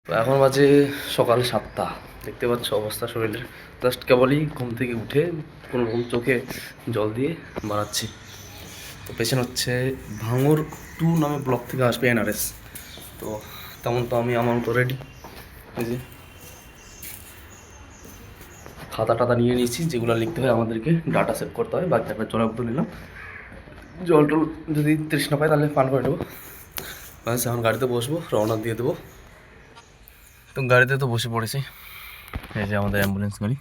তো এখন বাজে সকাল 7টা। দেখতে পাচ্ছ অবস্থা শরীরের। জাস্ট কেবলই ঘুম থেকে উঠে কোনো রকম চোখে জল দিয়ে বাড়াচ্ছি। তো পেছনে হচ্ছে ভাঙর 2 নামে ব্লক থেকে আসবে এনআরএস। তো তেমন তো আমি আমার মতো রেডি। এই যে খাতা টাতা নিয়ে নিয়েছি, যেগুলো লিখতে হয় আমাদেরকে, ডাটা সেভ করতে হয়। বাকি একটা জলের বোতল নিলাম, জল টল যদি তৃষ্ণা পাই তাহলে পান করে নেবো। ব্যাস এখন গাড়িতে বসবো, রওনা দিয়ে দেবো। তো গাড়িতে তো বসে পড়েছি। এই যে আমাদের অ্যাম্বুলেন্স গাড়ি।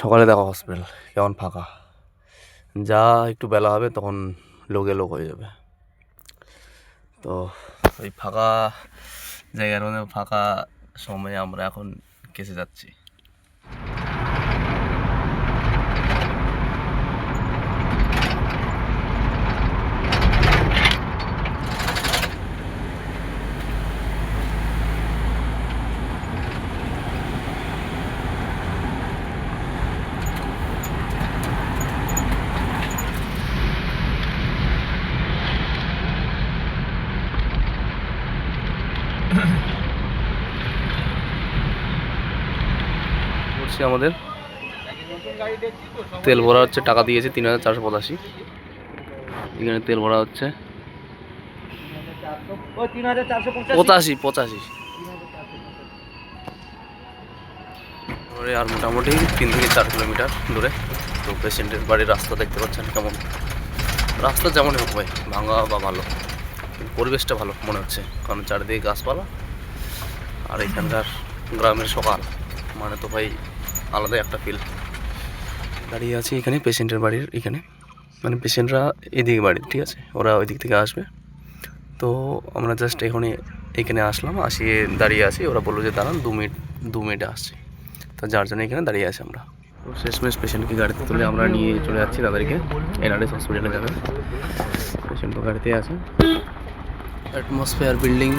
সকালে দেখো হসপিটাল কেমন ফাঁকা। যা একটু বেলা হবে তখন লোকে লোক হয়ে যাবে। তো ওই ফাঁকা জায়গার মধ্যে ফাঁকা সময়ে আমরা এখন কেসে যাচ্ছি। করছি আমাদের তেল ভরা হচ্ছে, টাকা দিয়েছে 3,485। এখানে তেল ভরা হচ্ছে 85। আর মোটামুটি 3 থেকে 4 কিলোমিটার দূরে। তো পেশেন্টের বাড়ির রাস্তা দেখতে পাচ্ছেন কেমন। রাস্তা যেমনই হোক ভাই, ভাঙা বা ভালো, কিন্তু পরিবেশটা ভালো মনে হচ্ছে, কারণ চারিদিকে গাছপালা। আর এখানকার গ্রামের সকাল মানে তো ভাই আলাদাই একটা ফিল। দাঁড়িয়ে আছি এখানে পেশেন্টের বাড়ির এখানে, মানে পেশেন্টরা এদিকে বাড়ি, ঠিক আছে, ওরা ওই দিক থেকে আসবে। তো আমরা জাস্ট এখানে আসলাম, আসিয়ে দাঁড়িয়ে আছি। ওরা বললো যে দাঁড়ান 2 মিনিটে আসছি। তো যার জন্য এখানে দাঁড়িয়ে আছি আমরা। তো শেষমেশ পেশেন্টকে গাড়িতে তুলে আমরা নিয়ে চলে যাচ্ছি তাদেরকে এনআরএস হসপিটালে যাবে। পেশেন্ট তো গাড়িতে আছে। অ্যাটমসফিয়ার বিল্ডিং,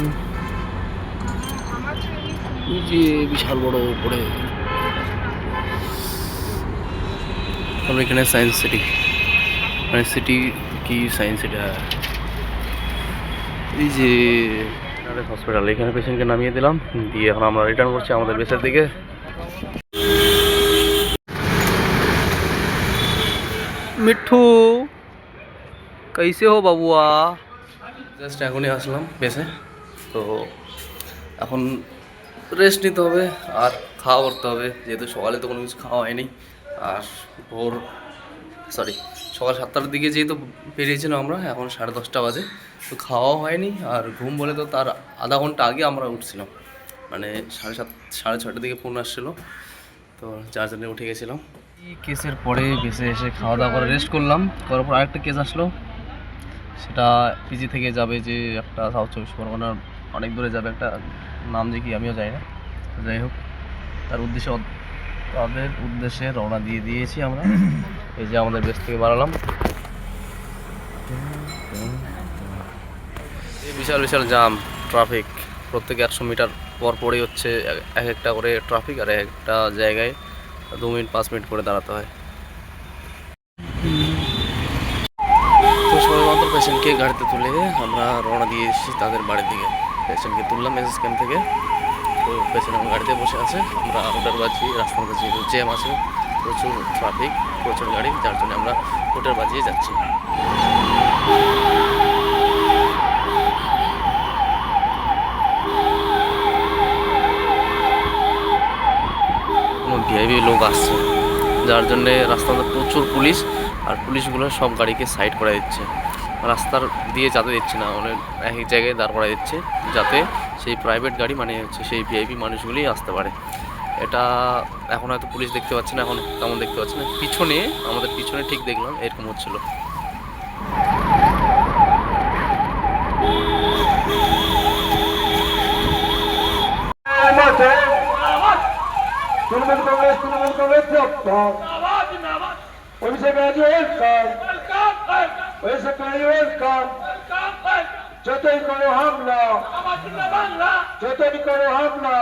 যে বিশাল বড় উপরে। আমরা এখানে সায়েন্স সিটি, মানে সিটি কি সায়েন্স সিটি, এই যে হসপিটাল, এখানে পেশেন্টকে নামিয়ে দিলাম, দিয়ে এখন আমরা রিটার্ন করছি আমাদের বেসের দিকে। মিঠু कैसे हो বাবুয়া? জাস্ট এখনই আসলাম বেসে। তো এখন রেস্ট নিতে হবে আর খাওয়া করতে হবে, যেহেতু সকালে তো কোনো কিছু খাওয়া হয়নি। আর সকাল 7টার দিকে যেহেতু বেরিয়েছিলাম আমরা, এখন 10:30 বাজে। তো খাওয়াও হয়নি, আর ঘুম বলে তো তার আধা ঘন্টা আগে আমরা উঠছিলাম, মানে 7:30 6:30টার দিকে ফোন আসছিলো। তো যার জন্য উঠে গেছিলাম। এই কেসের পরে বেসে এসে খাওয়া দাওয়া করে রেস্ট করলাম, করার পর আরেকটা কেস আসলো। সেটা পিজি থেকে যাবে, যে একটা সাউথ 24 পরগনার অনেক দূরে যাবে, একটা নাম যে কি আমিও জানি না। যাই হোক, তাদের উদ্দেশ্যে রওনা দিয়ে দিয়েছি আমরা। এই যে আমাদের বেস থেকে বাড়ালাম। এই বিশাল বিশাল জাম, ট্রাফিক। প্রত্যেক 100 মিটার পর পরই হচ্ছে এক একটা করে ট্রাফিক, আর একটা জায়গায় 2 মিনিট 5 মিনিট করে দাঁড়াতে হয়। তো সবেমাত্র পেশেন্টকে গাড়িতে তুলে আমরা রওনা দিয়ে এসেছি তাদের বাড়ির দিকে। পেশেন্টকে তুললাম এসএস ক্যাম্প থেকে। তো পেশেন্ট আমার গাড়িতে বসে আছে, আমরা হোটেল বাজিয়ে, রাস্তার মধ্যে যেহেতু জ্যাম আছে, প্রচুর ট্রাফিক, প্রচুর গাড়ি, যার জন্য আমরা হোটেল বাজিয়ে যাচ্ছি। কোনো ভিআইপি লোক আসছে, যার জন্যে রাস্তার মধ্যে প্রচুর পুলিশ, আর পুলিশগুলো সব গাড়িকে সাইড করে দিচ্ছে, রাস্তার দিয়ে যেতে দিচ্ছে না, অনেক এক এক জায়গায় দাঁড় করা দিচ্ছে, যাতে সেই প্রাইভেট গাড়ি মানে হচ্ছে সেই ভিআইপি মানুষগুলি আসতে পারে। এটা এখন হয়তো পুলিশ দেখতে পাচ্ছে না, এখন তেমন দেখতে পাচ্ছে না। পিছনে, আমাদের পিছনে ঠিক দেখলাম এরকম হচ্ছিল। যতই করো হামলা, যতই করো হামলা,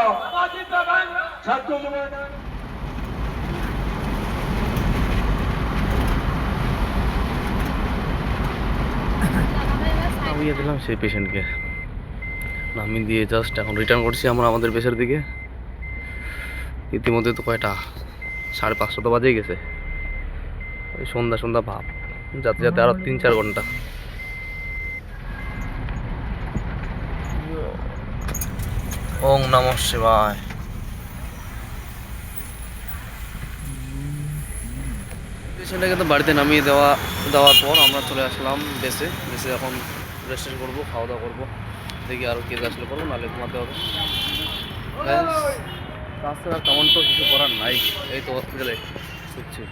ছাত্র জীবন নামিয়ে দিলাম সেই পেশেন্টকে। নামিয়ে দিয়ে জাস্ট এখন রিটার্ন করছি আমরা আমাদের বেসের দিকে। ইতিমধ্যে তো কয়টা 5:30 তো বাজেই গেছে, ওই সন্ধ্যা সন্ধ্যা ভাব, যাতে যাতে আরো 3-4 ঘন্টা। ওং নমঃ শিবায়। পেশেন্টটাকে তো বাড়িতে নামিয়ে দেওয়ার পর আমরা চলে আসলাম বেসে এখন রেস্ট করবো, খাওয়া দাওয়া করবো, দেখি আরও কেস আসলে করবো, নাহলে ঘুমাতে হবে। তাছাড়া তেমন তো কিছু করার নাই, এই তো হসপিটালে শুচ্ছি।